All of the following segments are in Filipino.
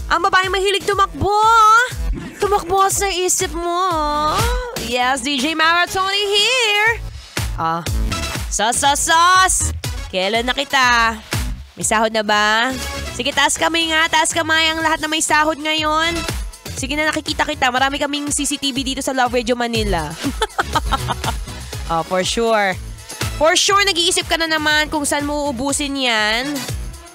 Ang babaeng mahilig tumakbo. Tumakbo sa isip mo. Yes, DJ Maratoni here. Sos. Kailan na kita? May sahod na ba? Sige, taas kamay nga. Taas kamay ang lahat na may sahod ngayon. Sige na, nakikita kita. Marami kaming CCTV dito sa Love Radio Manila. For sure. For sure, nag-iisip ka na naman kung saan mo uubusin yan.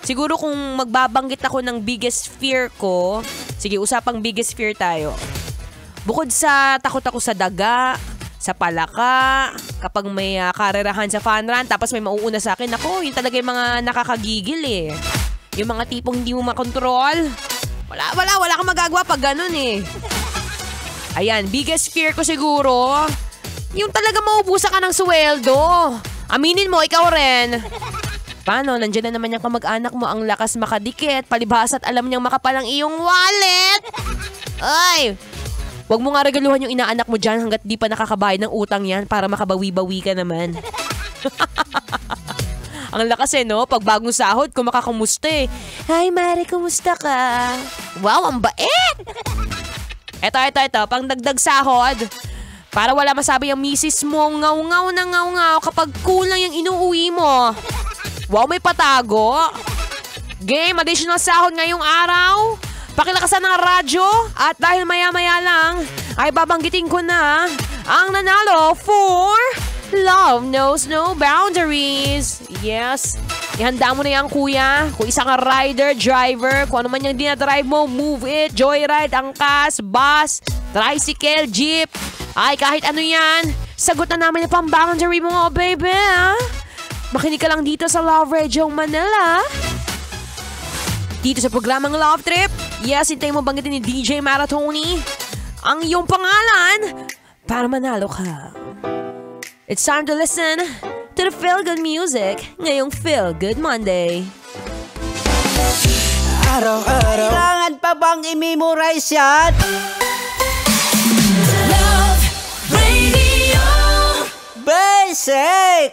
Siguro kung magbabanggit ako ng biggest fear ko, sige, usapang biggest fear tayo. Bukod sa takot ako sa daga, sa palaka, kapag may karerahan sa fun run, tapos may mauuna sa akin, ako, yun talaga yung mga nakakagigil eh. Yung mga tipong hindi mo makontrol. Wala kang magagawa pag ganun eh. Ayan, biggest fear ko siguro, yung talaga maubusan ka ng sweldo. Aminin mo, ikaw rin. Paano? Nandiyan na naman yung kamag-anak mo, ang lakas makadikit, palibhas at alam niyang makapalang iyong wallet. Ay! Huwag mo nga regaluhan yung inaanak mo dyan hanggat di pa nakakabayad ng utang yan para makabawi-bawi ka naman. Ang lakas eh, no? Pag bagong sahod, kung makakamusta eh. Hi, Mare, kumusta ka? Wow, ang bait! Ito, pang dagdag sahod. Para wala masabi yung misis mo, ngaw-ngaw na ngaw-ngaw kapag kulang yung inuuwi mo. Wow, may patago. Game, additional sahod ngayong araw. Pakilakasan ng radyo. At dahil maya-maya lang, ay babanggitin ko na ang nanalo for Love Knows No Boundaries. Yes. Ihanda mo na yan, kuya. Kung isa kang rider, driver, kung ano man yung dinadrive mo, move it, joyride, angkas, bus, tricycle, jeep. Ay, kahit ano yan, sagot na namin yung pang-boundary mo, baby. Makinig ka lang dito sa Love Radio Manila. Dito sa programang Love Trip. Yes, hintayin mo banggitin ni DJ Maratoni ang iyong pangalan para manalo ka. It's time to listen to the Feel Good music ngayong Feel Good Monday. Araw-araw. Kailangan pa bang i-memorize yan? Love Radio Basic!